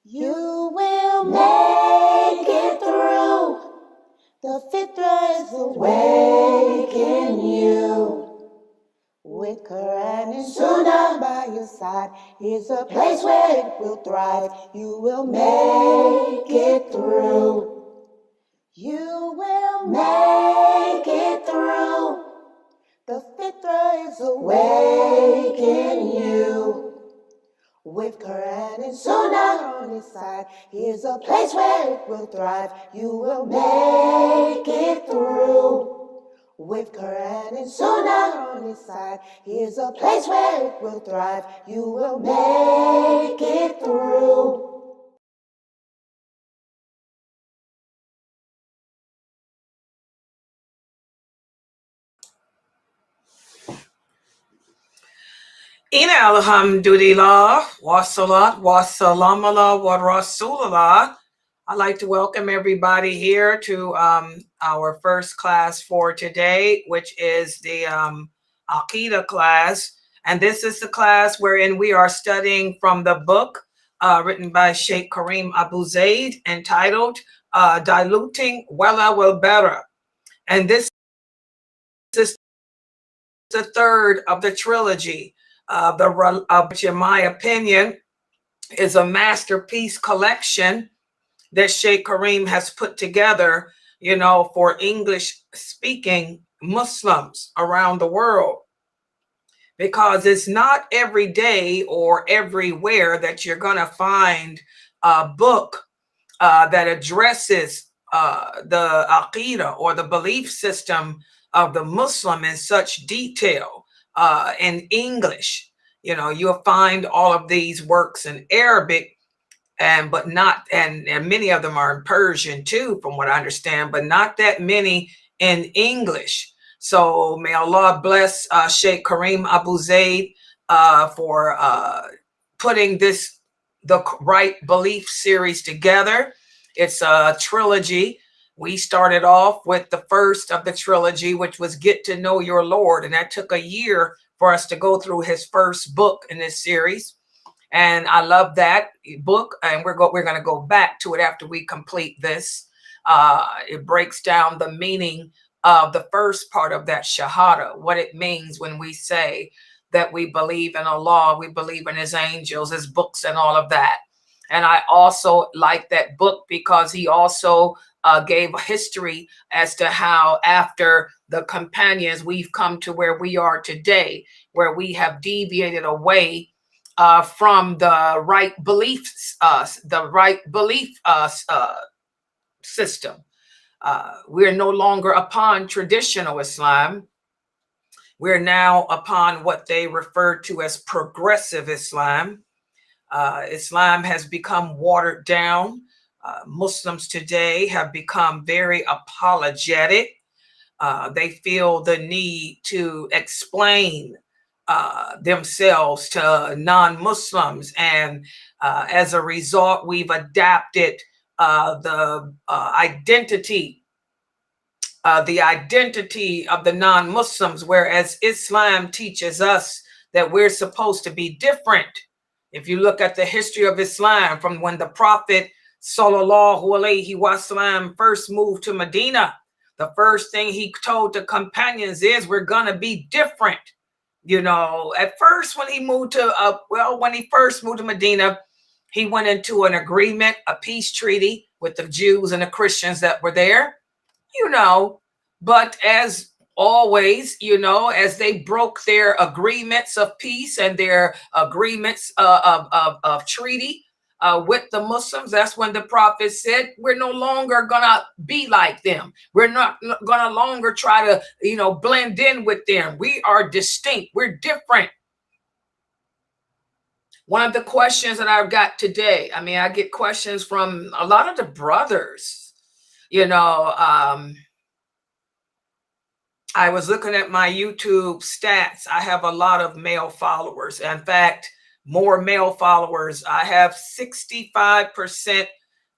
You will make it through. The fitra is awake in you. With Quran and Sunnah by your side, here's a place where it will thrive. You will make it through. You will make it through. The fitra is awake in you. With Quran and Sunnah on his side, here's a place where it will thrive. You will make it through. With Quran and Sunnah on his side, here's a place where it will thrive. You will make it through. Ina alhamdulillah, wassalat, wassalam ala wa rasulullah. I'd like to welcome everybody here to our first class for today, which is the Aqidah class. And this is the class wherein we are studying from the book written by Sheikh Kareem Abu Zaid entitled Diluting Wala Wal Bara. And this is the third of the trilogy. Which in my opinion is a masterpiece collection that Sheikh Kareem has put together, for English speaking Muslims around the world, because it's not every day or everywhere that you're going to find a book that addresses the Aqidah or the belief system of the Muslim in such detail in English. You'll find all of these works in Arabic, but not, and many of them are in Persian too, from what I understand, but not that many in English. So may Allah bless Sheikh Kareem Abu Zaid for putting the Right Belief series together. It's a trilogy. We started off with the first of the trilogy, which was Get to Know Your Lord. And that took a year for us to go through his first book in this series. And I love that book. And we're going to go back to it after we complete this. It breaks down the meaning of the first part of that Shahada, what it means when we say that we believe in Allah, we believe in his angels, his books, and all of that. And I also like that book because he also gave a history as to how after the companions, we've come to where we are today, where we have deviated away from the right beliefs, system. We're no longer upon traditional Islam. We're now upon what they refer to as progressive Islam. Islam has become watered down. Muslims today have become very apologetic. They feel the need to explain themselves to non-Muslims. And as a result, we've adapted the identity of the non-Muslims, whereas Islam teaches us that we're supposed to be different. If you look at the history of Islam, from when the Prophet Sallallahu Alaihi Wasallam first moved to Medina, the first thing he told the companions is, we're going to be different. At first when he first moved to Medina, he went into an agreement, a peace treaty with the Jews and the Christians that were there, but as always, as they broke their agreements of peace and their agreements of treaty with the Muslims, that's when the Prophet said, we're no longer gonna be like them. We're not gonna longer try to, blend in with them. We are distinct. We're different. One of the questions that I've got today, I get questions from a lot of the brothers, I was looking at my YouTube stats. I have a lot of male followers. In fact, more male followers. I have 65%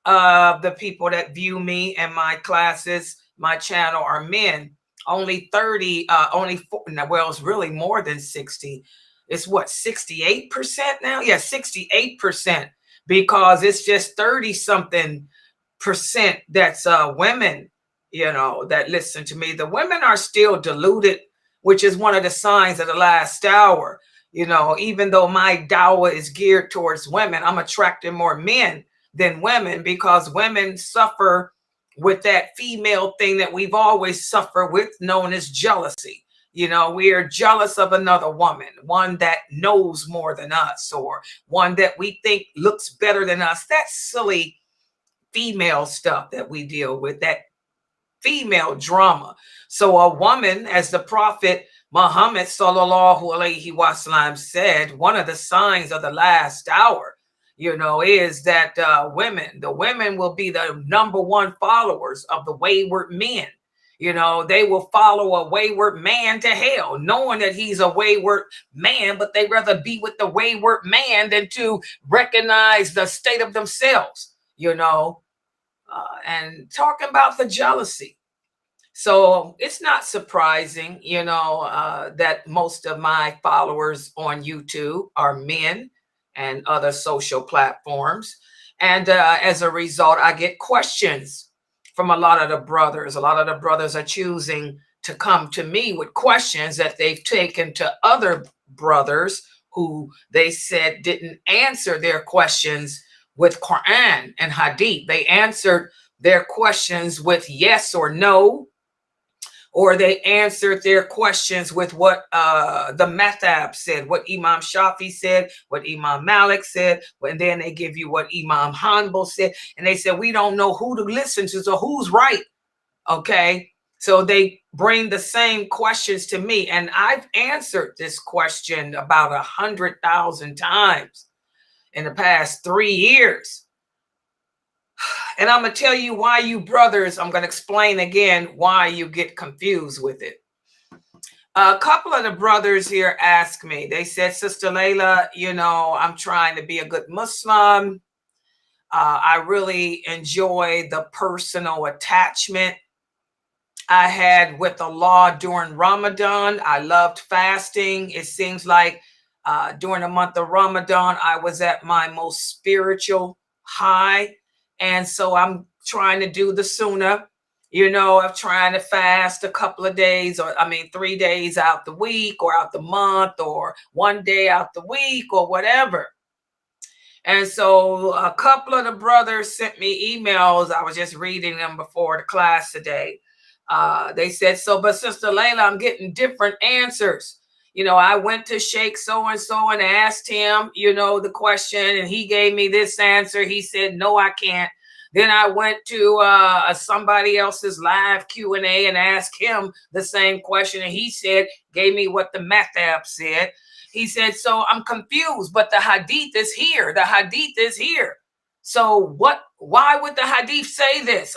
of the people that view me and my classes, my channel, are men. Only 30, well, it's really more than 60. It's what, 68% now? Yeah, 68%. because it's just 30-something% that's women, that listen to me. The women are still deluded, which is one of the signs of the last hour. Even though my dawah is geared towards women, I'm attracting more men than women, because women suffer with that female thing that we've always suffered with, known as jealousy. We are jealous of another woman, one that knows more than us, or one that we think looks better than us. That silly female stuff that we deal with, that female drama. So a woman, as the Prophet Muhammad sallallahu alaihi wasallam said, one of the signs of the last hour, is that the women will be the number one followers of the wayward men. They will follow a wayward man to hell, knowing that he's a wayward man, but they rather be with the wayward man than to recognize the state of themselves, and talking about the jealousy. So it's not surprising, that most of my followers on YouTube are men and other social platforms. And as a result, I get questions from a lot of the brothers. A lot of the brothers are choosing to come to me with questions that they've taken to other brothers who they said didn't answer their questions with Quran and Hadith. They answered their questions with yes or no, or they answered their questions with what the Madhab said, what Imam Shafi said, what Imam Malik said, and then they give you what Imam Hanbal said, and they said, we don't know who to listen to, so who's right, okay? So they bring the same questions to me, and I've answered this question about 100,000 times in the past 3 years. And I'm going to tell you why you brothers, I'm going to explain again why you get confused with it. A couple of the brothers here asked me, they said, Sister Laila, I'm trying to be a good Muslim. I really enjoy the personal attachment I had with Allah during Ramadan. I loved fasting. It seems like during the month of Ramadan, I was at my most spiritual high. And so I'm trying to do the sunnah, of trying to fast a couple of days, 3 days out the week or out the month, or 1 day out the week or whatever. And so a couple of the brothers sent me emails. I was just reading them before the class today. They said, but Sister Laila, I'm getting different answers. I went to Sheikh so-and-so and asked him, the question, and he gave me this answer. He said, no, I can't. Then I went to somebody else's live Q&A and asked him the same question. And he gave me what the Madhab said. He said, so I'm confused, but the hadith is here. The hadith is here. So why would the hadith say this?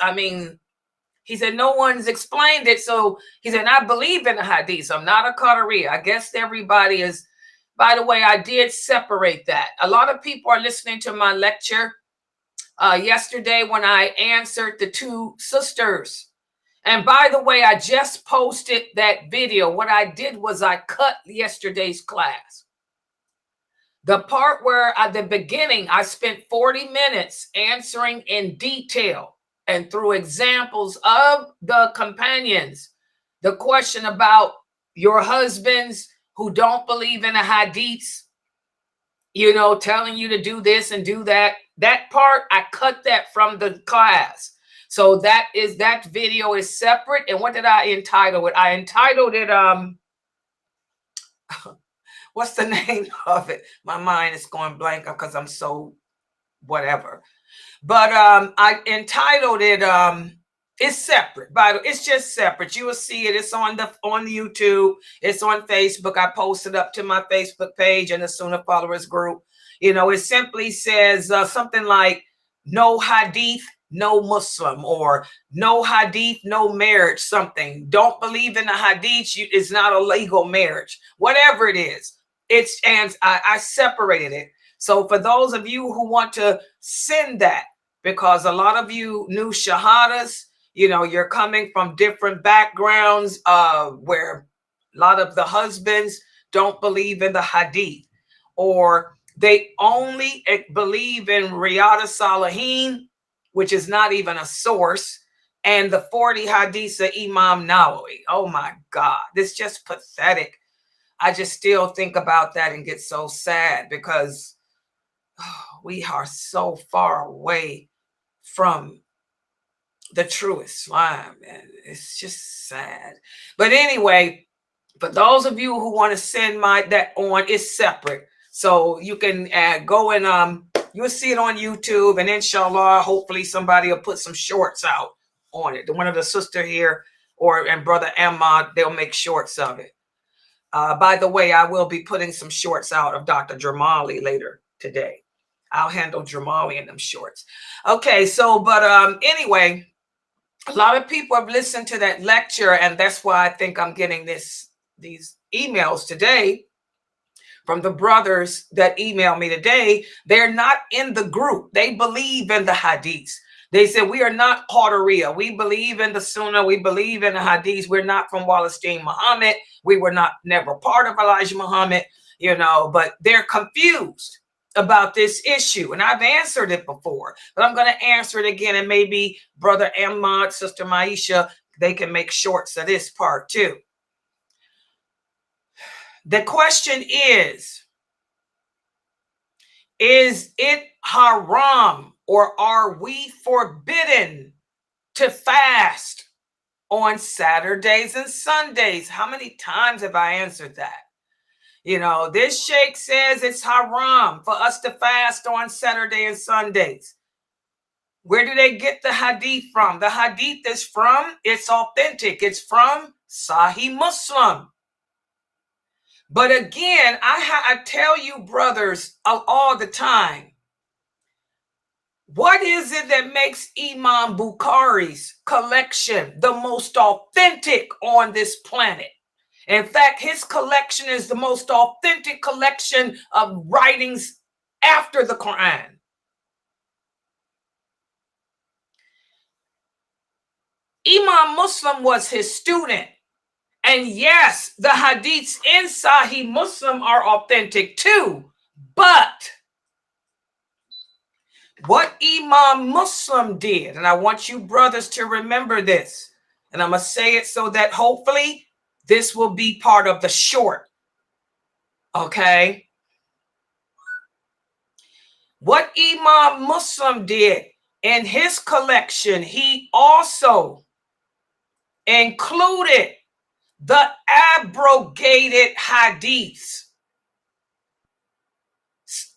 He said, no one's explained it. So he said, I believe in the hadith. I'm not a Qadari. I guess everybody is. By the way, I did separate that. A lot of people are listening to my lecture yesterday when I answered the two sisters. And by the way, I just posted that video. What I did was I cut yesterday's class. The part where at the beginning, I spent 40 minutes answering in detail and through examples of the companions, the question about your husbands who don't believe in the hadiths, telling you to do this and do that. That part, I cut that from the class. So that video is separate. And what did I entitle it? I entitled it, what's the name of it? My mind is going blank because I'm so whatever. But I entitled it, it's separate. It's just separate. You will see it. It's on YouTube. It's on Facebook. I posted up to my Facebook page and the Sunnahfollowers group. It simply says something like, no hadith, no Muslim, or no hadith, no marriage, something. Don't believe in the hadith, it's not a legal marriage. Whatever it is. And I separated it. So for those of you who want to send that, because a lot of you new shahadas, you're coming from different backgrounds where a lot of the husbands don't believe in the hadith, or They only believe in Riyadh Salihin, which is not even a source, and the 40 hadiths of Imam Nawawi. Oh my God, this is just pathetic. I just still think about that and get so sad because we are so far away from the true Islam, and it's just sad. But anyway, for those of you who want to send that on, it's separate. So you can go and you'll see it on YouTube, and inshallah, hopefully somebody will put some shorts out on it. One of the sister here and brother Ahmad, they'll make shorts of it. By the way, I will be putting some shorts out of Dr. Jamali later today. I'll handle Jamali in them shorts. Okay, so but anyway, a lot of people have listened to that lecture, and that's why I think I'm getting these emails today from the brothers that emailed me today. They're not in the group. They believe in the hadiths. They said, we are not Qadariya. We believe in the Sunnah. We believe in the hadiths. We're not from Wallenstein Muhammad. We were never part of Elijah Muhammad, but they're confused about this issue. And I've answered it before, but I'm going to answer it again. And maybe Brother Ahmad, Sister Maisha, they can make shorts of this part too. The question is it haram, or are we forbidden to fast on Saturdays and Sundays? How many times have I answered that? This sheikh says it's haram for us to fast on Saturday and Sundays. Where do they get the hadith from? The hadith it's authentic. It's from Sahih Muslim. But again, I tell you, brothers, all the time, what is it that makes Imam Bukhari's collection the most authentic on this planet? In fact, his collection is the most authentic collection of writings after the Quran. Imam Muslim was his student. And yes, the hadiths in Sahih Muslim are authentic too. But what Imam Muslim did, and I want you brothers to remember this, and I'm going to say it so that hopefully this will be part of the short. Okay? What Imam Muslim did in his collection, he also included the abrogated hadiths.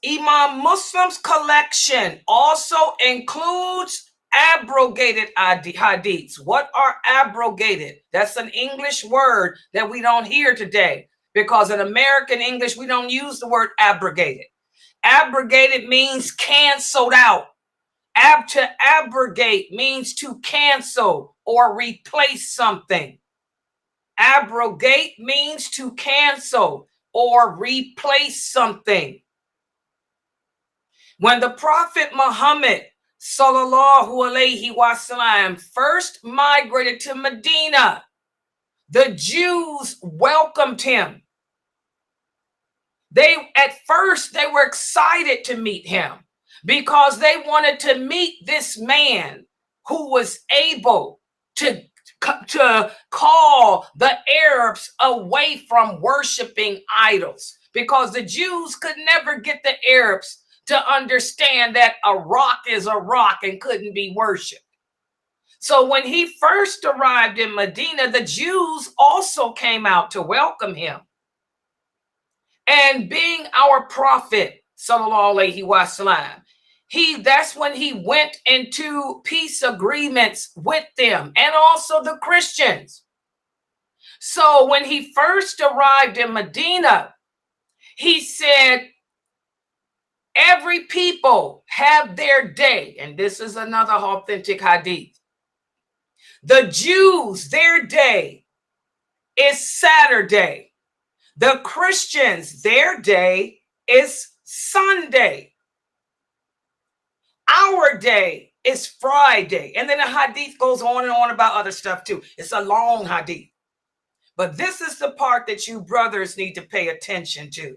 Imam Muslim's collection also includes abrogated hadiths. What are abrogated? That's an English word that we don't hear today, because in American English, we don't use the word abrogated. Abrogated means canceled out. To abrogate means to cancel or replace something. Abrogate means to cancel or replace something. When the Prophet Muhammad sallallahu alaihi wasallam first migrated to Medina, the Jews welcomed him. At first they were excited to meet him because they wanted to meet this man who was able to call the Arabs away from worshiping idols, because the Jews could never get the Arabs to understand that a rock is a rock and couldn't be worshipped. So when he first arrived in Medina, the Jews also came out to welcome him. And being our prophet, sallallahu alaihi wasallam, that's when he went into peace agreements with them and also the Christians. So when he first arrived in Medina, he said, every people have their day. And this is another authentic hadith. The Jews, their day is Saturday. The Christians, their day is Sunday. Our day is Friday. And then the hadith goes on and on about other stuff too. It's a long hadith. But this is the part that you brothers need to pay attention to.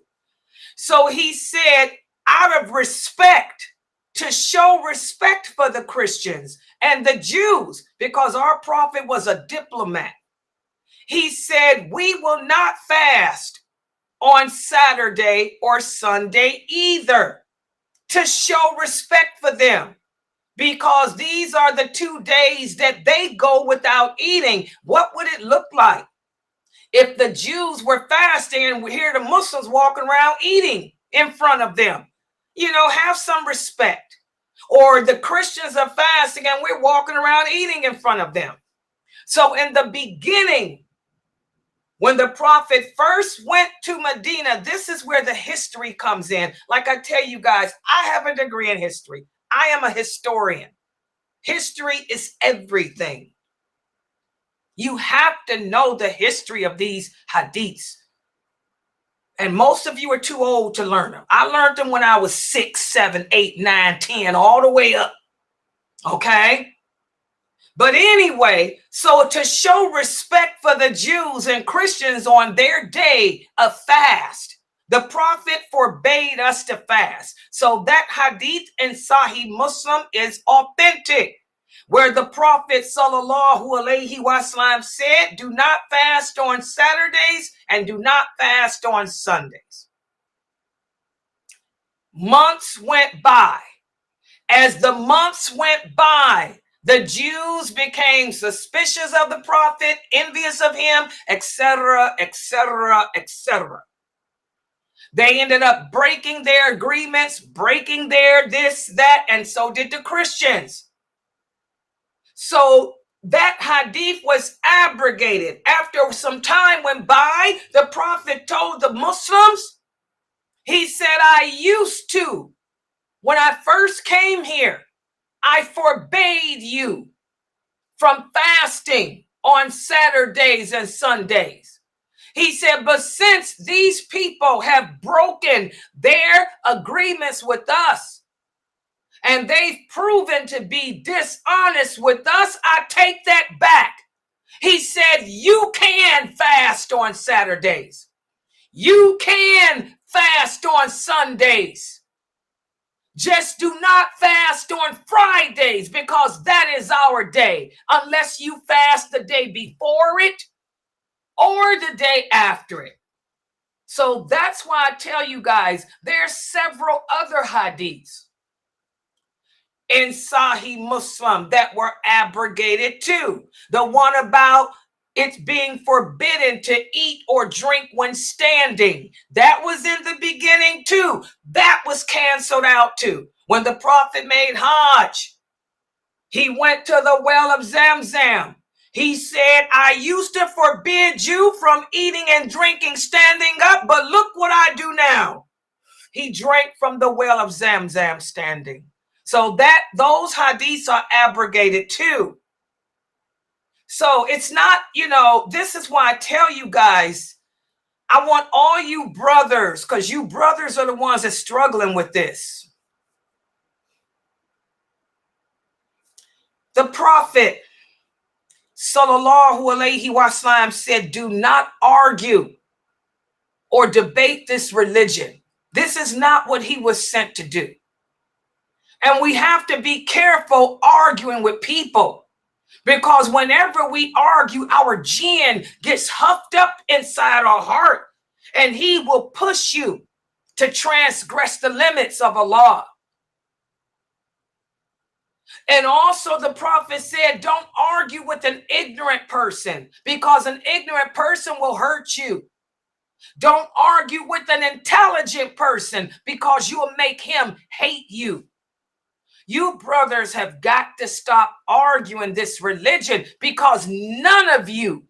So he said, out of respect, to show respect for the Christians and the Jews, because our prophet was a diplomat. He said, we will not fast on Saturday or Sunday either, to show respect for them, because these are the 2 days that they go without eating. What would it look like if the Jews were fasting and we hear the Muslims walking around eating in front of them? You know, have some respect. Or the Christians are fasting and we're walking around eating in front of them. So in the beginning, when the prophet first went to Medina, this is where the history comes in. Like I tell you guys, I have a degree in history. I am a historian. History is everything. You have to know the history of these hadiths. And most of you are too old to learn them. I learned them when I was 6, 7, 8, 9, 10, all the way up. Okay? But anyway, so to show respect for the Jews and Christians on their day of fast, the prophet forbade us to fast. So that hadith in Sahih Muslim is authentic, where the prophet sallallahu alaihi wasallam said, do not fast on Saturdays and do not fast on Sundays. Months went by. As the months went by, the Jews became suspicious of the prophet, envious of him, etc., etc., etc. They ended up breaking their agreements, breaking their this, that, and so did the Christians. So that hadith was abrogated. After some time went by, the prophet told the Muslims, he said, I used to, when I first came here, I forbade you from fasting on Saturdays and Sundays. He said, but since these people have broken their agreements with us and they've proven to be dishonest with us, I take that back. He said, you can fast on Saturdays. You can fast on Sundays. Just do not fast on Fridays, because that is our day, unless you fast the day before it or the day after it. So that's why I tell you guys, there's several other hadiths in Sahih Muslim that were abrogated too. The one about it's being forbidden to eat or drink when standing. That was in the beginning too. That was canceled out too. When the prophet made Hajj, he went to the well of Zamzam. He said, I used to forbid you from eating and drinking standing up, but look what I do now. He drank from the well of Zamzam standing. So that those hadiths are abrogated too. So it's not, you know, this is why I tell you guys, I want all you brothers, because you brothers are the ones that's struggling with this. The prophet, sallallahu alaihi wasallam, said, do not argue or debate this religion. This is not what he was sent to do. And we have to be careful arguing with people. Because whenever we argue, our jinn gets huffed up inside our heart, and he will push you to transgress the limits of Allah. And also the prophet said, don't argue with an ignorant person, because an ignorant person will hurt you. Don't argue with an intelligent person, because you will make him hate you. You brothers have got to stop arguing this religion, because none of you,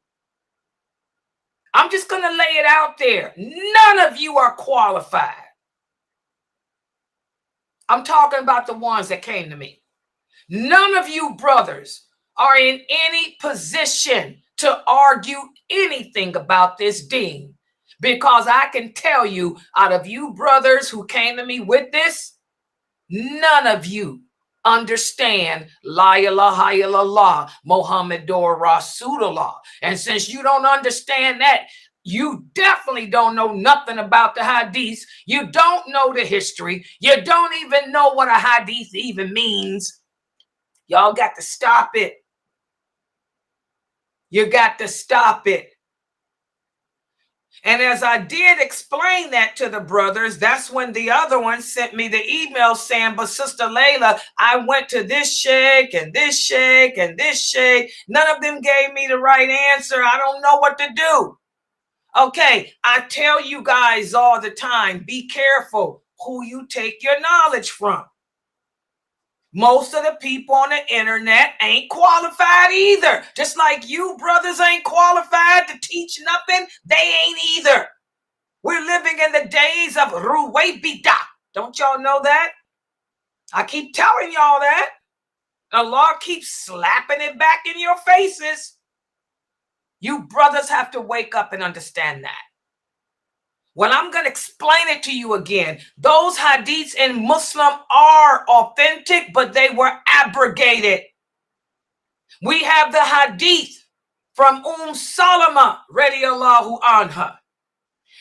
I'm just going to lay it out there, none of you are qualified. I'm talking about the ones that came to me. None of you brothers are in any position to argue anything about this deen, because I can tell you, out of you brothers who came to me with this, none of you understand la ilaha illallah Muhammadur Rasulullah. And since you don't understand that, You definitely don't know nothing about the hadith. You don't know the history. You don't even know what a hadith even means. Y'all got to stop it. You got to stop it. And as I did explain that to the brothers, that's when the other one sent me the email saying, but Sister Layla, I went to this sheikh and this sheikh and this sheikh. None of them gave me the right answer. I don't know what to do. Okay, I tell you guys all the time, be careful who you take your knowledge from. Most of the people on the internet ain't qualified either. Just like you brothers ain't qualified to teach nothing, they ain't either. We're living in the days of Ruway Bida. Don't y'all know that? I keep telling y'all that. Allah keeps slapping it back in your faces. You brothers have to wake up and understand that. Well, I'm going to explain it to you again. Those hadiths in Muslim are authentic, but they were abrogated. We have the hadith from Salama, radiallahu anha.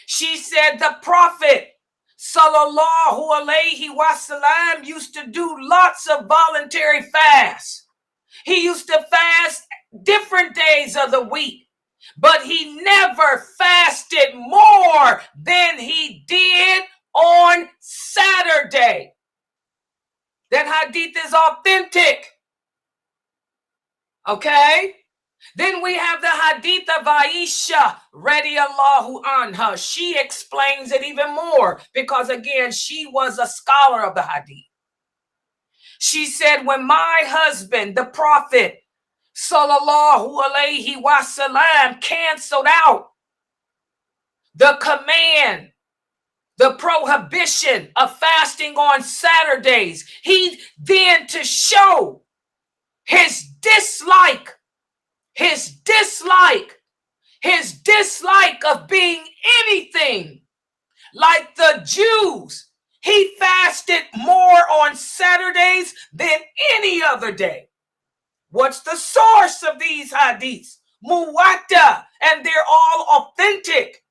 She said the Prophet, sallallahu alayhi wasallam, used to do lots of voluntary fasts. He used to fast different days of the week, but he never fasted more than he did on Saturday. That hadith is authentic. Okay? Then we have the hadith of Aisha, radiallahu anha. She explains it even more because, again, she was a scholar of the hadith. She said, when my husband, the Prophet, sallallahu alayhi wasallam, canceled out the command, the prohibition of fasting on Saturdays, he then, to show his dislike of being anything like the Jews, he fasted more on Saturdays than any other day. What's the source of these hadiths? Muwatta, and they're all authentic.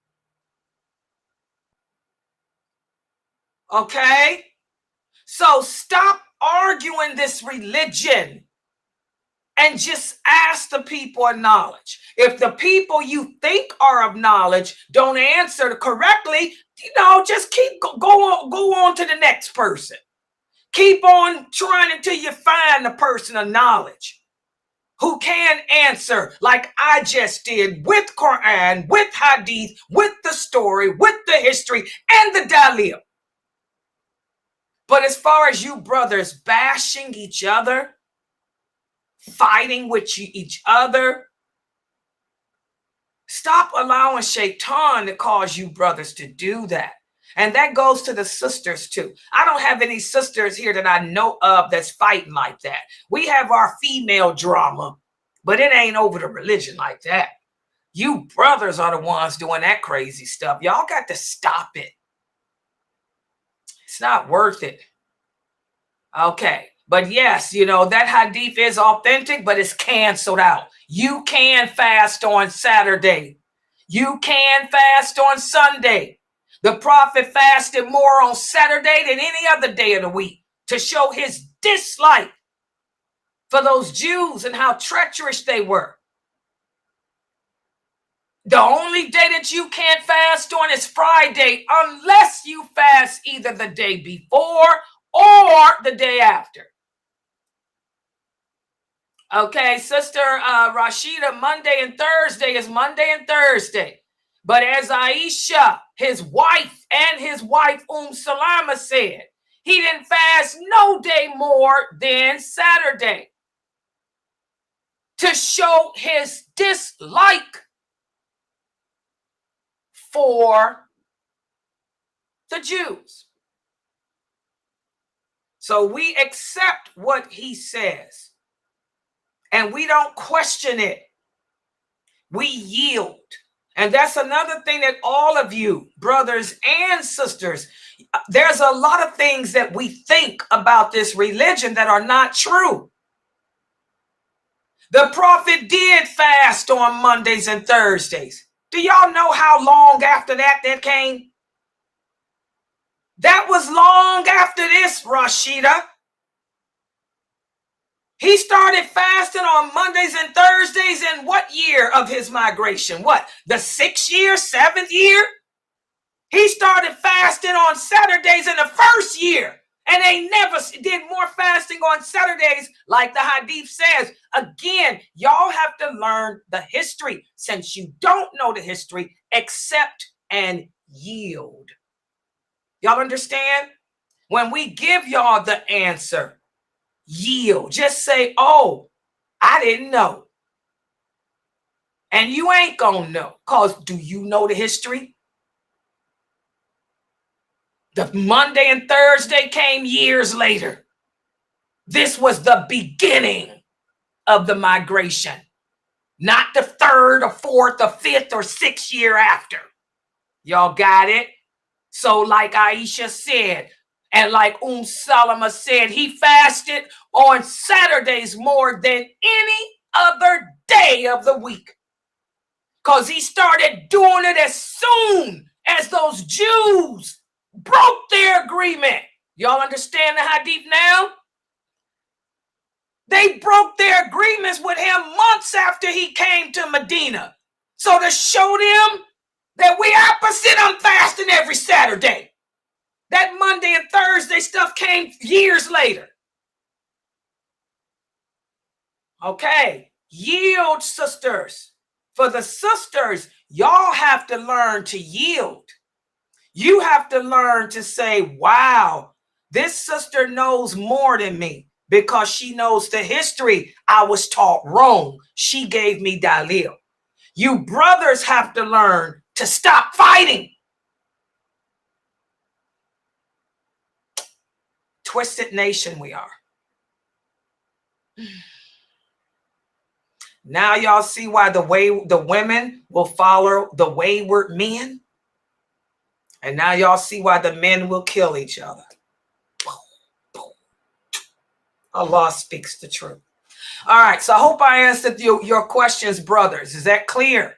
Okay? So stop arguing this religion and just ask the people of knowledge. If the people you think are of knowledge don't answer correctly, just keep go on to the next person. Keep on trying until you find the person of knowledge who can answer like I just did, with Quran, with hadith, with the story, with the history, and the dalil. But as far as you brothers bashing each other, fighting with each other, stop allowing shaitan to cause you brothers to do that. And that goes to the sisters too. I don't have any sisters here that I know of that's fighting like that. We have our female drama, but it ain't over the religion like that. You brothers are the ones doing that crazy stuff. Y'all got to stop it. It's not worth it. Okay. But yes, that hadith is authentic, but it's canceled out. You can fast on Saturday. You can fast on Sunday. The Prophet fasted more on Saturday than any other day of the week to show his dislike for those Jews and how treacherous they were. The only day that you can't fast on is Friday, unless you fast either the day before or the day after. Okay, Sister Rashida, Monday and Thursday is Monday and Thursday. But as Aisha, his wife, and his wife Salama said, he didn't fast no day more than Saturday to show his dislike for the Jews. So we accept what he says, and we don't question it. We yield. And that's another thing that all of you, brothers and sisters, there's a lot of things that we think about this religion that are not true. The Prophet did fast on Mondays and Thursdays. Do y'all know how long after that came? That was long after this, Rashida. He started fasting on Mondays and Thursdays in what year of his migration? What, the 6th year, 7th year? He started fasting on Saturdays in the 1st year. And they never did more fasting on Saturdays like the hadith says. Again, y'all have to learn the history. Since you don't know the history, accept and yield. Y'all understand? When we give y'all the answer, yield. Just say, oh, I didn't know. And you ain't gonna know, because do you know the history? The Monday and Thursday came years later. This was the beginning of the migration, not the 3rd or 4th or 5th or 6th year after. Y'all got it? So like Aisha said, and like Salama said, he fasted on Saturdays more than any other day of the week, because he started doing it as soon as those Jews broke their agreement. Y'all understand the hadith now? They broke their agreements with him months after he came to Medina. So to show them that we opposite on fasting every Saturday. That Monday and Thursday stuff came years later. Okay, yield, sisters. For the sisters, y'all have to learn to yield. You have to learn to say, wow, this sister knows more than me because she knows the history. I was taught wrong. She gave me dalil. You brothers have to learn to stop fighting. Twisted nation we are. Now y'all see why the women will follow the wayward men. And now y'all see why the men will kill each other. Allah speaks the truth. All right, so I hope I answered your questions, brothers. Is that clear?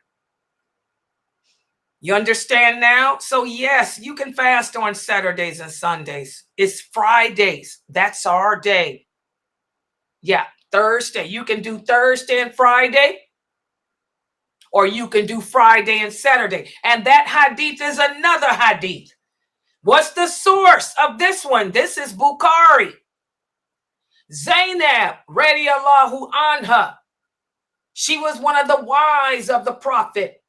You understand now? So yes, you can fast on Saturdays and Sundays. It's Fridays. That's our day. Yeah, Thursday. You can do Thursday and Friday, or you can do Friday and Saturday. And that hadith is another hadith. What's the source of this one? This is Bukhari. Zainab, radiyallahu anha. She was one of the wives of the Prophet,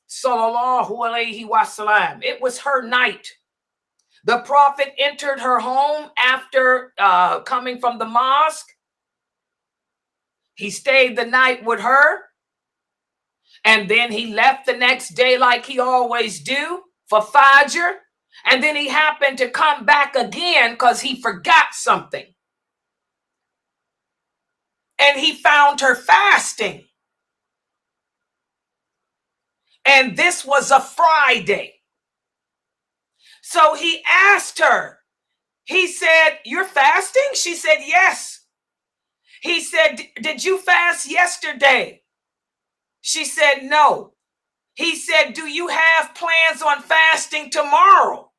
sallallahu alaihi wasallam. It was her night. The Prophet entered her home after coming from the mosque. He stayed the night with her. And then he left the next day like he always do for Fajr. And then he happened to come back again because he forgot something. And he found her fasting. And this was a Friday. So he asked her, he said, "You're fasting?" She said, "Yes." He said, "Did you fast yesterday?" She said, "No." He said, "Do you have plans on fasting tomorrow?"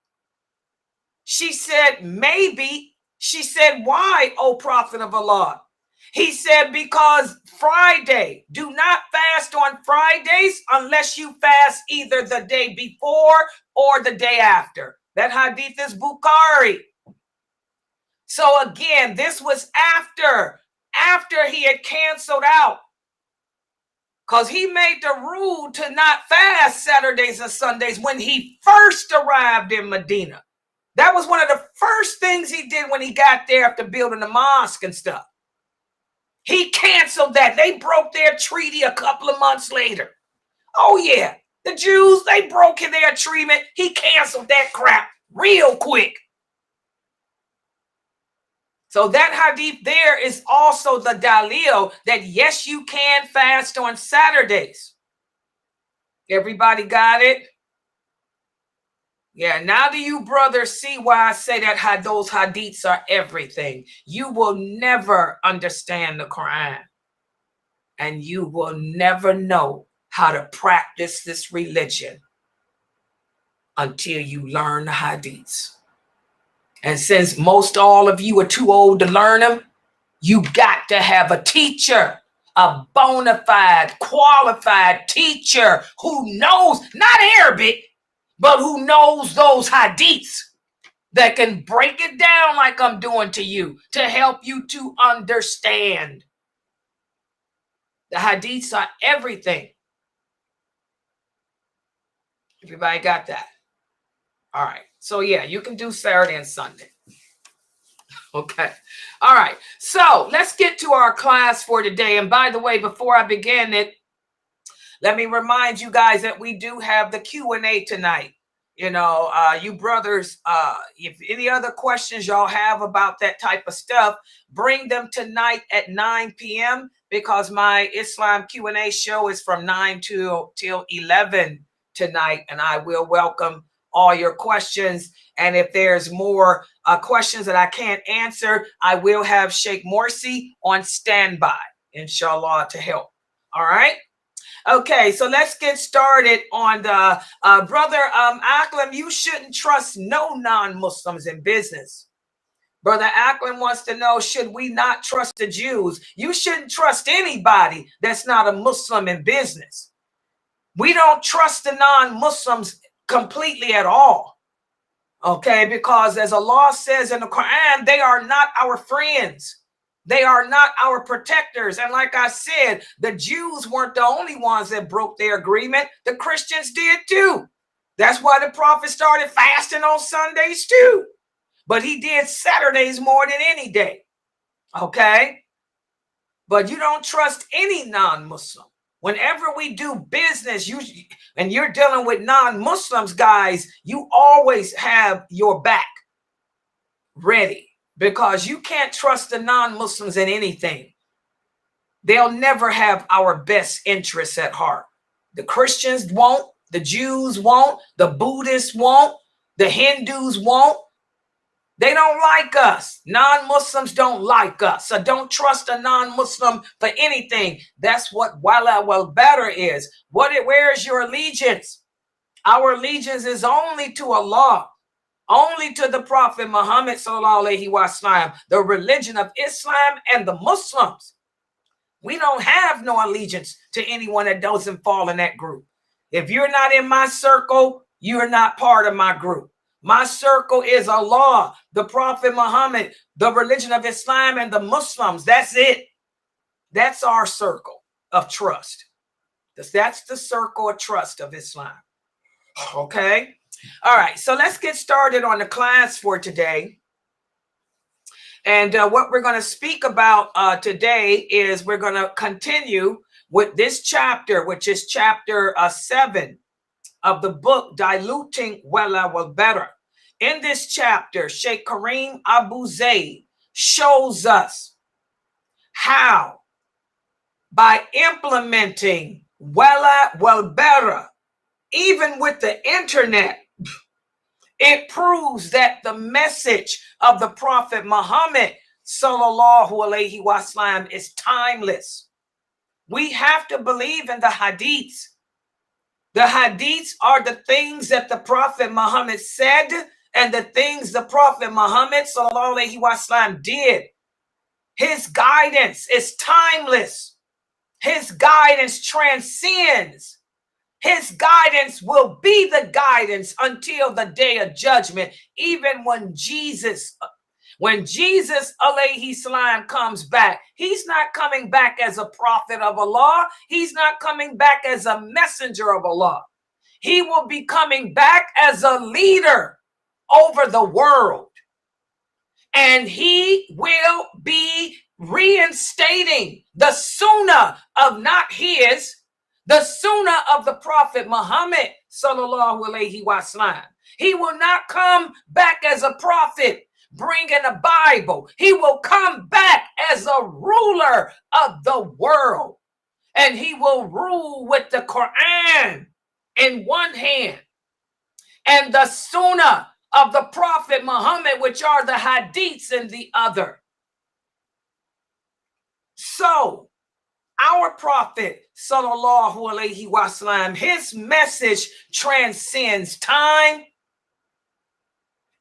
She said, "Maybe." She said, "Why, O Prophet of Allah?" He said, "Because Friday, do not fast on Fridays unless you fast either the day before or the day after." That hadith is Bukhari. So again, this was after he had canceled out, because he made the rule to not fast Saturdays and Sundays when he first arrived in Medina. That was one of the first things he did when he got there after building the mosque and stuff. He canceled that. They broke their treaty a couple of months later. Oh yeah, the Jews, they broke their treaty. He canceled that crap real quick. So that hadith there is also the dalil that yes, you can fast on Saturdays. Everybody got it? Yeah, now do you brothers see why I say that those hadiths are everything? You will never understand the Quran, and you will never know how to practice this religion until you learn the hadiths. And since most all of you are too old to learn them, you got to have a teacher, a bona fide, qualified teacher who knows, not Arabic, but who knows those hadiths that can break it down like I'm doing to you to help you to understand. The hadiths are everything. Everybody got that? All right. So yeah, you can do Saturday and Sunday. Okay. All right. So let's get to our class for today. And by the way, before I begin it, let me remind you guys that we do have the Q&A tonight. You know, you brothers, if any other questions y'all have about that type of stuff, bring them tonight at 9 p.m. because my Islam Q&A show is from 9 till 11 tonight. And I will welcome all your questions. And if there's more questions that I can't answer, I will have Sheikh Morsi on standby, inshallah, to help. All right. Okay, so let's get started on the brother Aklam. You shouldn't trust no non-Muslims in business. Brother Aklam wants to know, should we not trust the Jews? You shouldn't trust anybody that's not a Muslim in business. We don't trust the non-Muslims completely at all. Okay, because as Allah says in the Quran, they are not our friends. They are not our protectors. And like I said, the Jews weren't the only ones that broke their agreement. The Christians did too. That's why the prophet started fasting on Sundays too. But he did Saturdays more than any day. Okay? But you don't trust any non-Muslim. Whenever we do business, and you're dealing with non-Muslims, guys, you always have your back ready. Because you can't trust the non-Muslims in anything. They'll never have our best interests at heart. The Christians won't, the Jews won't, the Buddhists won't, the Hindus won't. They don't like us. Non-Muslims don't like us. So don't trust a non-Muslim for anything. That's what Wala Wal Bara is. Where is your allegiance? Our allegiance is only to Allah. Only to the Prophet Muhammad sallallahu alaihi wasallam, the religion of Islam and the Muslims. We don't have no allegiance to anyone that doesn't fall in that group. If you're not in my circle, you're not part of my group. My circle is Allah, the Prophet Muhammad, the religion of Islam and the Muslims. That's it. That's our circle of trust. That's the circle of trust of Islam. Okay. All right, so let's get started on the class for today. And what we're going to speak about today is we're going to continue with this chapter, which is chapter 7 of the book, Diluting Wala Wal Bara. In this chapter, Sheikh Kareem Abu Zayd shows us how, by implementing Wala Wal Bara, even with the internet, it proves that the message of the Prophet Muhammad sallallahu alaihi wasallam is timeless. We have to believe in the hadiths. The hadiths are the things that the Prophet Muhammad said and the things the Prophet Muhammad sallallahu alaihi wasallam did. His guidance is timeless. His guidance transcends. His guidance will be the guidance until the day of judgment. Even when Jesus alayhi salam comes back, he's not coming back as a prophet of Allah. He's not coming back as a messenger of Allah. He will be coming back as a leader over the world. And he will be reinstating the sunnah of not his, the sunnah of the Prophet Muhammad sallallahu alaihi wasallam. He will not come back as a prophet bringing a Bible. He will come back as a ruler of the world. And he will rule with the Quran in one hand and the sunnah of the Prophet Muhammad, which are the hadiths, in the other. So Our prophet, sallallahu alaihi wasallam, his message transcends time,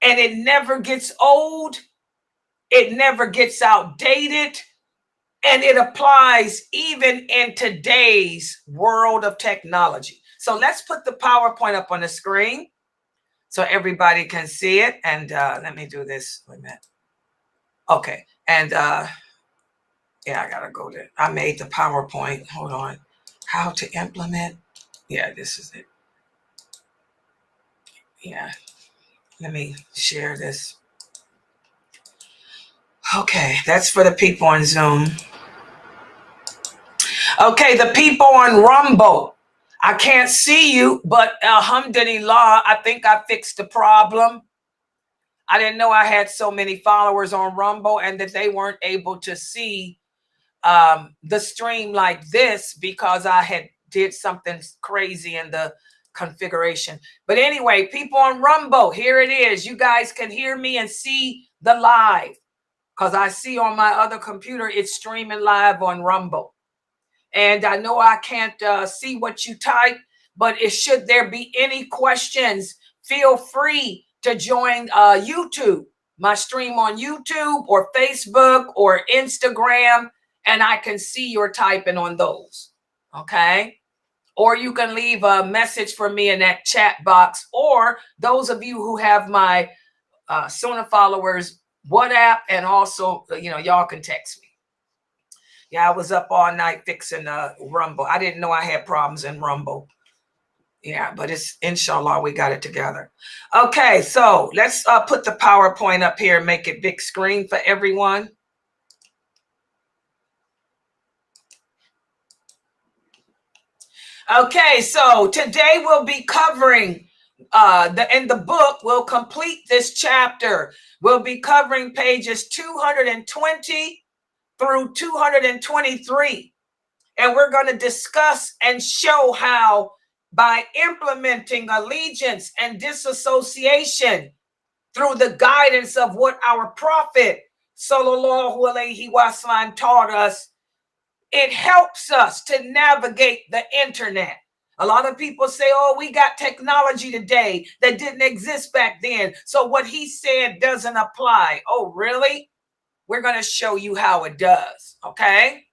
and it never gets old. It never gets outdated. And it applies even in today's world of technology. So let's put the PowerPoint up on the screen so everybody can see it. And let me do this. Wait a minute. Okay. And yeah, I gotta go there. I made the PowerPoint. Hold on. How to implement. Yeah, this is it. Yeah. Let me share this. Okay, that's for the people on Zoom. Okay, the people on Rumble. I can't see you, but alhamdulillah, I think I fixed the problem. I didn't know I had so many followers on Rumble and that they weren't able to see the stream like this because I had did something crazy in the configuration. But anyway, people on Rumble, here it is. You guys can hear me and see the live because I see on my other computer, it's streaming live on Rumble. And I know I can't see what you type, but should there be any questions, feel free to join YouTube, my stream on YouTube or Facebook or Instagram, and I can see your typing on those, okay? Or you can leave a message for me in that chat box, or those of you who have my Sunnahfollowers WhatsApp, and also, y'all can text me. Yeah, I was up all night fixing Rumble. I didn't know I had problems in Rumble. Yeah, but it's inshallah, we got it together. Okay, so let's put the PowerPoint up here and make it big screen for everyone. Okay, so today we'll be covering in the book, we'll complete this chapter. We'll be covering pages 220 through 223. And we're going to discuss and show how by implementing allegiance and disassociation through the guidance of what our prophet sallallahu alaihi wasallam taught us, it helps us to navigate the internet. A lot of people say, oh, we got technology today that didn't exist back then, so what he said doesn't apply. Oh, really? We're going to show you how it does, okay?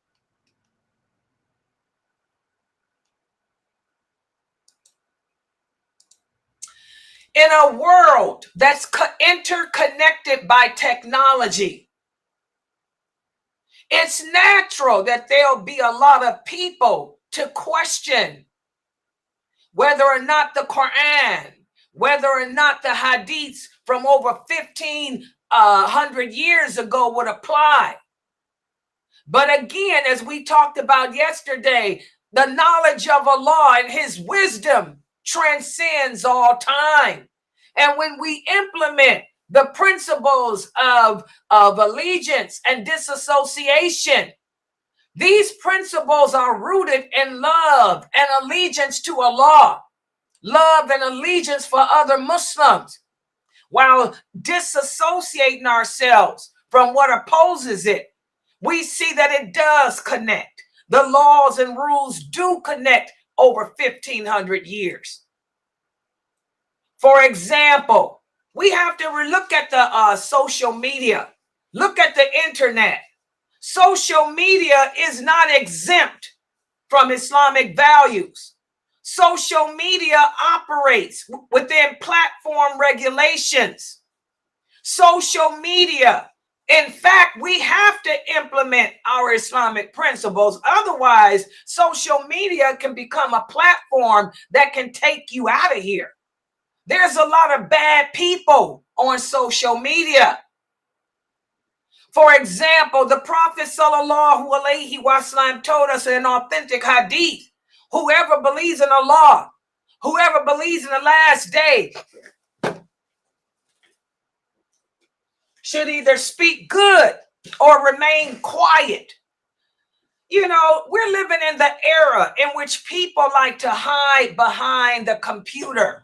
In a world that's interconnected by technology, it's natural that there'll be a lot of people to question whether or not the Quran, whether or not the hadiths from over 1,500 years ago would apply. But again, as we talked about yesterday, the knowledge of Allah and his wisdom transcends all time. And when we implement the principles of allegiance and disassociation, these principles are rooted in love and allegiance to Allah, love and allegiance for other Muslims, while disassociating ourselves from what opposes it. We see that it does connect. The laws and rules do connect over 1,500 years. For example, we have to look at the social media. Look at the internet. Social media is not exempt from Islamic values. Social media operates within platform regulations. Social media, in fact, we have to implement our Islamic principles. Otherwise, social media can become a platform that can take you out of here. There's a lot of bad people on social media. For example, the Prophet sallallahu alaihi wasallam told us in an authentic hadith, whoever believes in Allah, whoever believes in the last day, should either speak good or remain quiet. You know, we're living in the era in which people like to hide behind the computer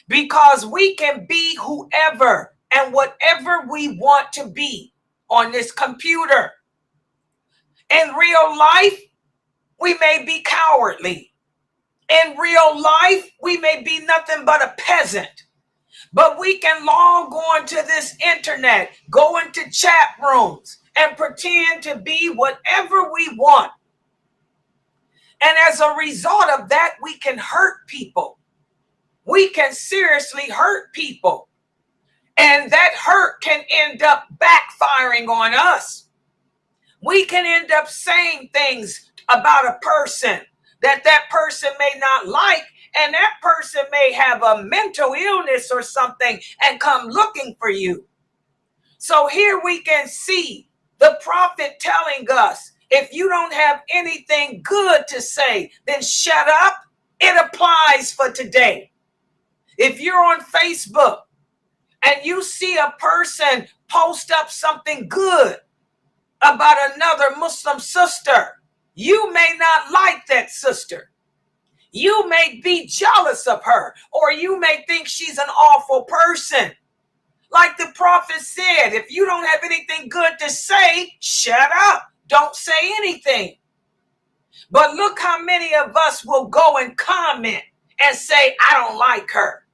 because we can be whoever and whatever we want to be on this computer. In real life, We may be cowardly. In real life, we may be nothing but a peasant. But we can log on to this internet, go into chat rooms, and pretend to be whatever we want. And as a result of that, we can hurt people. We can seriously hurt people. And that hurt can end up backfiring on us. We can end up saying things about a person that person may not like, and that person may have a mental illness or something and come looking for you. So here we can see the prophet telling us, if you don't have anything good to say, then shut up. It applies for today. If you're on Facebook and you see a person post up something good about another Muslim sister, you may not like that sister. You may be jealous of her, or you may think she's an awful person. Like the prophet said, if you don't have anything good to say, shut up. Don't say anything. But look how many of us will go and comment and say, I don't like her.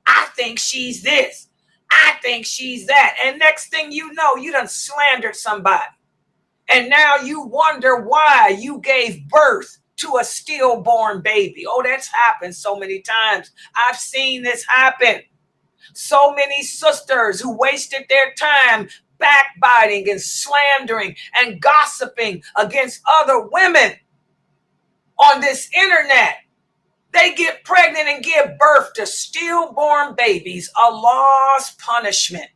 I think she's this. I think she's that. And next thing you know, you done slandered somebody. And now you wonder why you gave birth to a stillborn baby. Oh, that's happened so many times. I've seen this happen. So many sisters who wasted their time backbiting and slandering and gossiping against other women on this internet. They get pregnant and give birth to stillborn babies, Allah's punishment.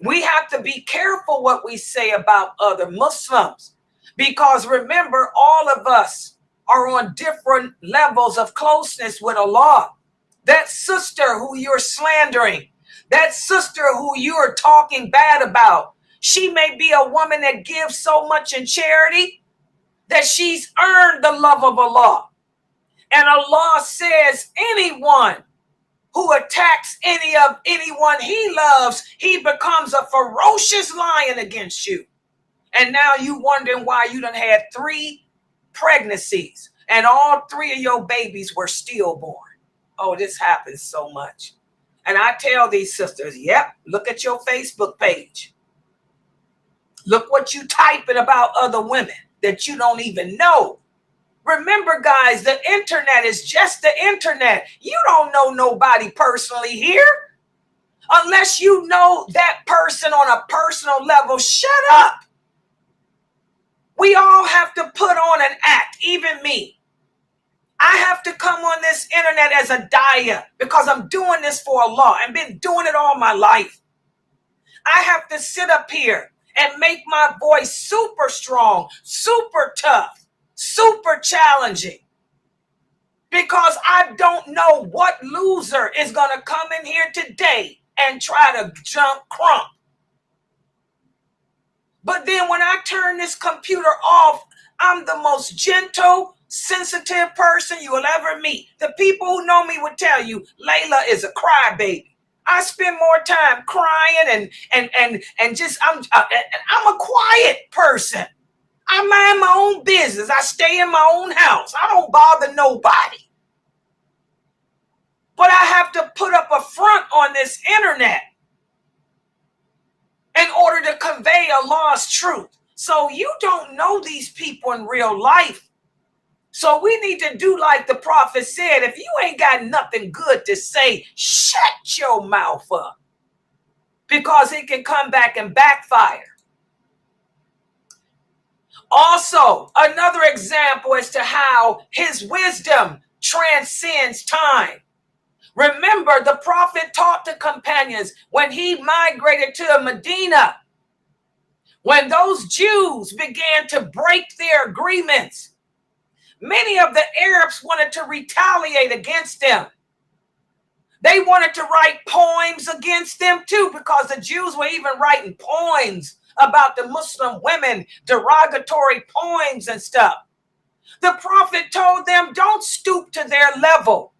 We have to be careful what we say about other Muslims, because remember, all of us are on different levels of closeness with Allah. That sister who you're slandering, that sister who you're talking bad about, she may be a woman that gives so much in charity that she's earned the love of Allah. And Allah says anyone who attacks anyone he loves, he becomes a ferocious lion against you. And now you wondering why you done had 3 pregnancies and all 3 of your babies were stillborn. Oh, this happens so much. And I tell these sisters, yep, look at your Facebook page. Look what you typing about other women that you don't even know. Remember, guys, the internet is just the internet. You don't know nobody personally here. Unless you know that person on a personal level, shut up. We all have to put on an act, even me. I have to come on this internet as a dawah because I'm doing this for Allah and been doing it all my life. I have to sit up here and make my voice super strong, super tough, super challenging, because I don't know what loser is going to come in here today and try to jump crump. But then when I turn this computer off, I'm the most gentle, sensitive person you will ever meet. The people who know me would tell you, Layla is a crybaby. I spend more time crying and just I'm a quiet person. I mind my own business. I stay in my own house. I don't bother nobody. But I have to put up a front on this internet in order to convey Allah's truth. So you don't know these people in real life. So we need to do like the prophet said. If you ain't got nothing good to say, shut your mouth up, because it can come back and backfire. Also, another example as to how his wisdom transcends time. Remember, the prophet taught the companions when he migrated to Medina, when those Jews began to break their agreements. Many of the Arabs wanted to retaliate against them. They wanted to write poems against them too, because the Jews were even writing poems about the Muslim women, derogatory poems and stuff. The prophet told them, don't stoop to their level.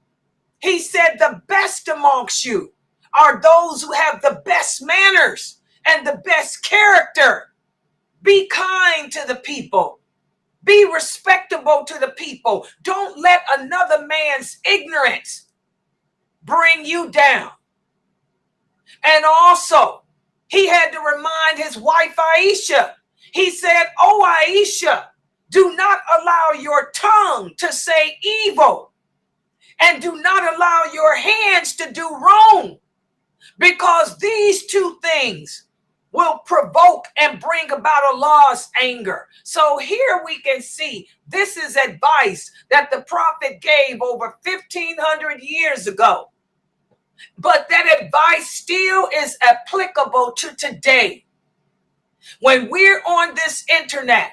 He said, the best amongst you are those who have the best manners and the best character. Be kind to the people. Be respectable to the people. Don't let another man's ignorance bring you down. And also, he had to remind his wife Aisha. He said, "Oh, Aisha, do not allow your tongue to say evil, and do not allow your hands to do wrong, because these two things will provoke and bring about Allah's anger." So here we can see this is advice that the prophet gave over 1,500 years ago. But that advice still is applicable to today. When we're on this internet,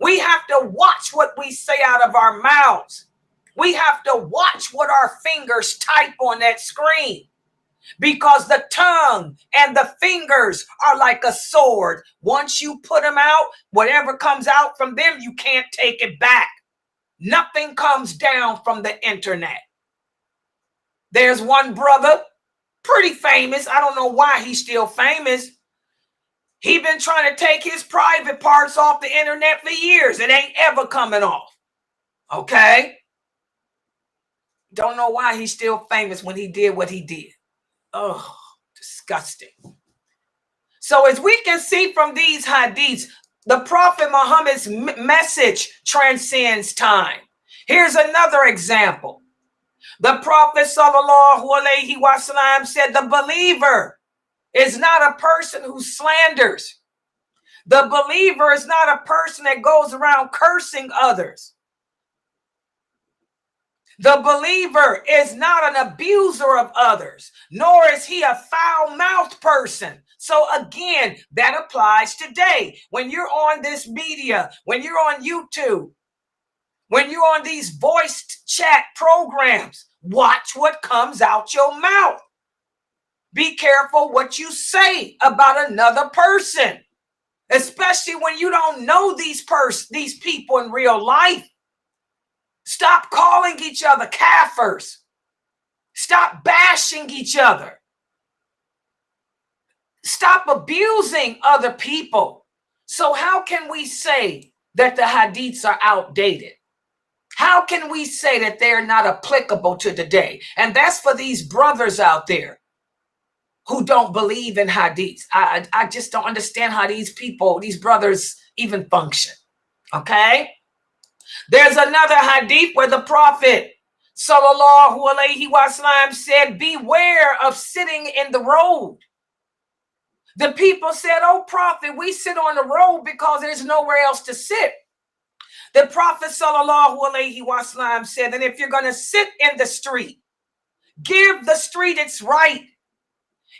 we have to watch what we say out of our mouths. We have to watch what our fingers type on that screen, because the tongue and the fingers are like a sword. Once you put them out, whatever comes out from them, you can't take it back. Nothing comes down from the internet. There's one brother, pretty famous. I don't know why he's still famous. He been trying to take his private parts off the internet for years. It ain't ever coming off. Okay? Don't know why he's still famous when he did what he did. Oh, disgusting. So as we can see from these hadiths, the Prophet Muhammad's message transcends time. Here's another example. The Prophet sallallahu alaihi wasallam said, the believer is not a person who slanders. The believer is not a person that goes around cursing others. The believer is not an abuser of others, nor is he a foul-mouthed person. So again, that applies today. When you're on this media, when you're on YouTube, when you're on these voice chat programs, watch what comes out your mouth. Be careful what you say about another person, especially when you don't know these people in real life. Stop calling each other kafirs. Stop bashing each other. Stop abusing other people. So how can we say that the hadiths are outdated? How can we say that they're not applicable to today? And that's for these brothers out there who don't believe in hadiths. I just don't understand how these people, these brothers even function. Okay? There's another hadith where the Prophet sallallahu alaihi wasallam said, beware of sitting in the road. The people said, "Oh Prophet, we sit on the road because there's nowhere else to sit." The Prophet sallallahu alaihi wasallam said that if you're going to sit in the street, give the street its right.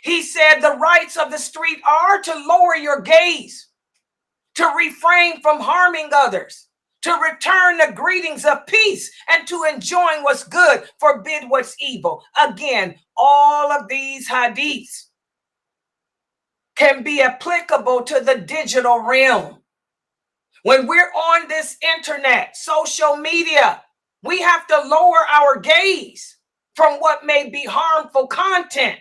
He said the rights of the street are to lower your gaze, to refrain from harming others, to return the greetings of peace, and to enjoy what's good, forbid what's evil. Again, all of these hadiths can be applicable to the digital realm. When we're on this internet, social media, we have to lower our gaze from what may be harmful content.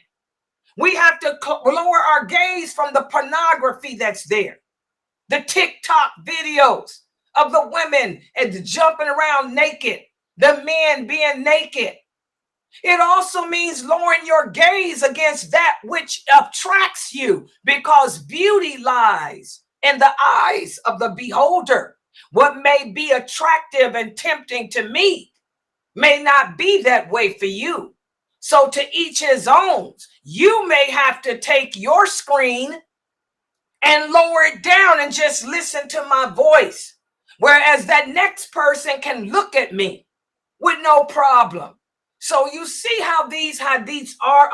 We have to lower our gaze from the pornography that's there, the TikTok videos of the women and jumping around naked, the men being naked. It also means lowering your gaze against that which attracts you, because beauty lies in the eyes of the beholder. What may be attractive and tempting to me may not be that way for you. So to each his own. You may have to take your screen and lower it down and just listen to my voice, whereas that next person can look at me with no problem. So you see how these hadiths are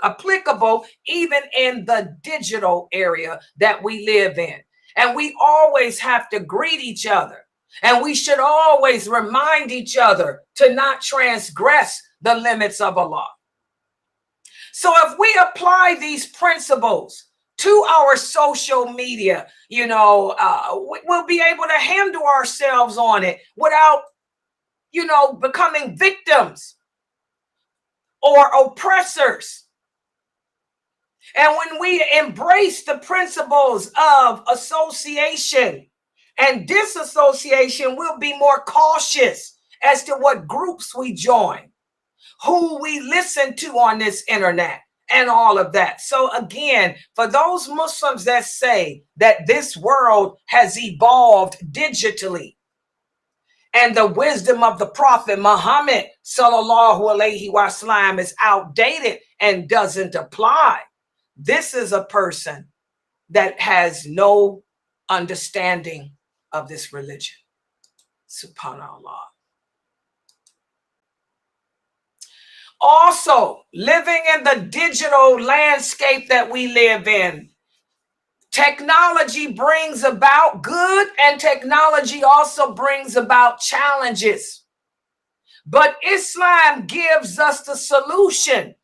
applicable even in the digital area that we live in. And we always have to greet each other. And we should always remind each other to not transgress the limits of Allah. So if we apply these principles to our social media, we'll be able to handle ourselves on it without, becoming victims or oppressors. And when we embrace the principles of association And disassociation will be more cautious as to what groups we join, who we listen to on this internet, and all of that. So again, for those Muslims that say that this world has evolved digitally and the wisdom of the Prophet Muhammad sallallahu alaihi wasallam is outdated and doesn't apply, this is a person that has no understanding of this religion. Subhanallah. Also, living in the digital landscape that we live in, technology brings about good, and technology also brings about challenges. But Islam gives us the solution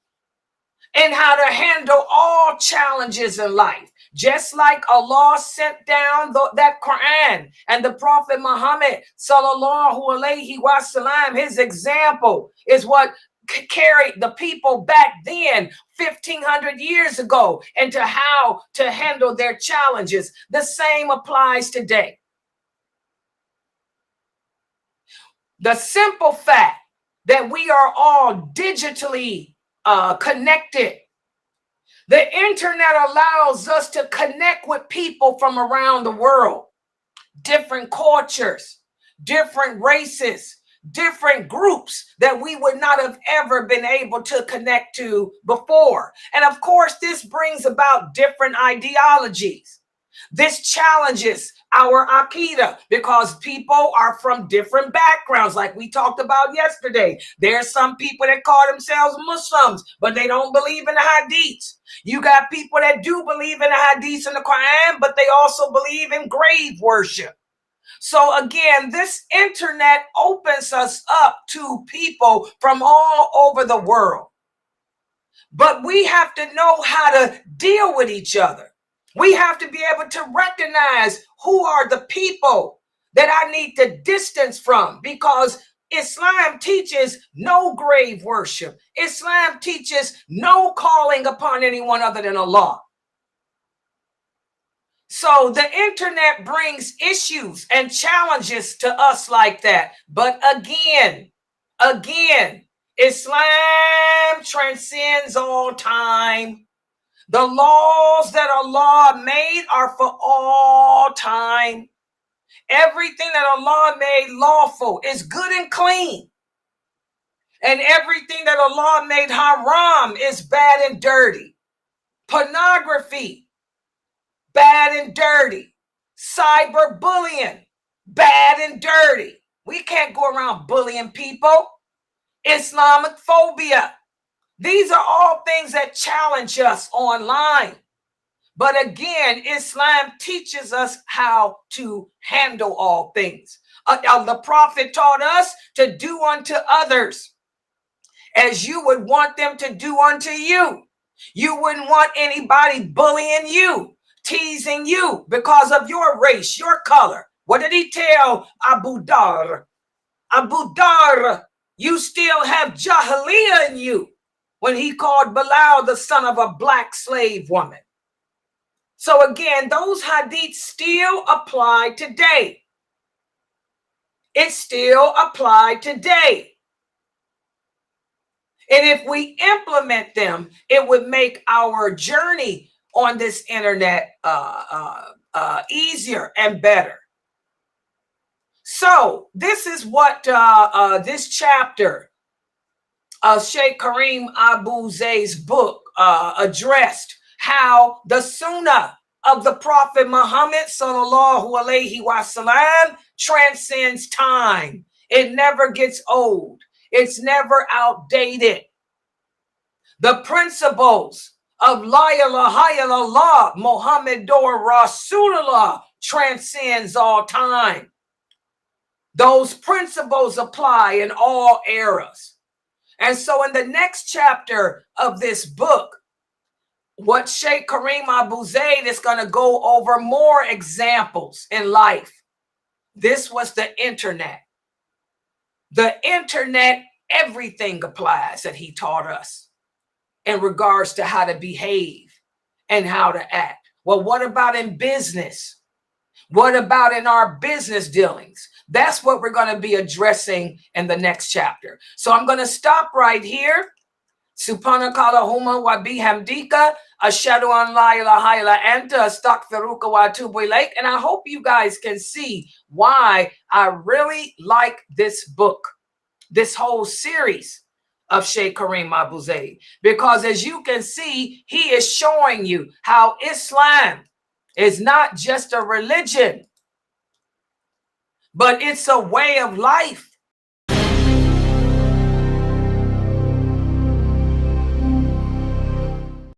in how to handle all challenges in life. Just like Allah sent down that Quran and the Prophet Muhammad sallallahu alaihi wasallam, his example is what carried the people back then 1,500 years ago into how to handle their challenges. The same applies today. The simple fact that we are all digitally connected. The internet allows us to connect with people from around the world, different cultures, different races, different groups that we would not have ever been able to connect to before. And of course, this brings about different ideologies. This challenges our Aqidah because people are from different backgrounds, like we talked about yesterday. There's some people that call themselves Muslims, but they don't believe in the Hadiths. You got people that do believe in the Hadiths and the Quran, but they also believe in grave worship. So again, this internet opens us up to people from all over the world. But we have to know how to deal with each other. We have to be able to recognize who are the people that I need to distance from, because Islam teaches no grave worship. Islam teaches no calling upon anyone other than Allah. So the internet brings issues and challenges to us like that. But again, Islam transcends all time. The laws that Allah made are for all time. Everything that Allah made lawful is good and clean. And everything that Allah made haram is bad and dirty. Pornography, bad and dirty. Cyberbullying, bad and dirty. We can't go around bullying people. Islamic phobia. These are all things that challenge us online. But again, Islam teaches us how to handle all things. The Prophet taught us to do unto others as you would want them to do unto you. You wouldn't want anybody bullying you, teasing you because of your race, your color. What did he tell Abu Dar? Abu Dar, you still have Jahiliyyah in you, when he called Bilal the son of a black slave woman. So again, those hadiths still apply today. It still applies today. And if we implement them, it would make our journey on this internet easier and better. So this is what this chapter of Sheikh Karim Abu Zayd's book addressed, how the Sunnah of the Prophet Muhammad sallallahu alaihi wasallam transcends time. It never gets old. It's never outdated. The principles of La ilaha illallah Muhammadur Rasulullah transcends all time. Those principles apply in all eras. And so in the next chapter of this book, what Sheikh Karim Abu Zayd is going to go over more examples in life. This was the internet. The internet, everything applies that he taught us in regards to how to behave and how to act. Well, what about in business? What about in our business dealings? That's what we're going to be addressing in the next chapter. So I'm going to stop right here. Subhanakala huma wa bihamdika ashhadu an la ilaha illa anta astaghfiruka wa atubu ilaik. And I hope you guys can see why I really like this book, this whole series of Sheikh Kareem Abu Zaid, because as you can see, he is showing you how Islam is not just a religion, but it's a way of life.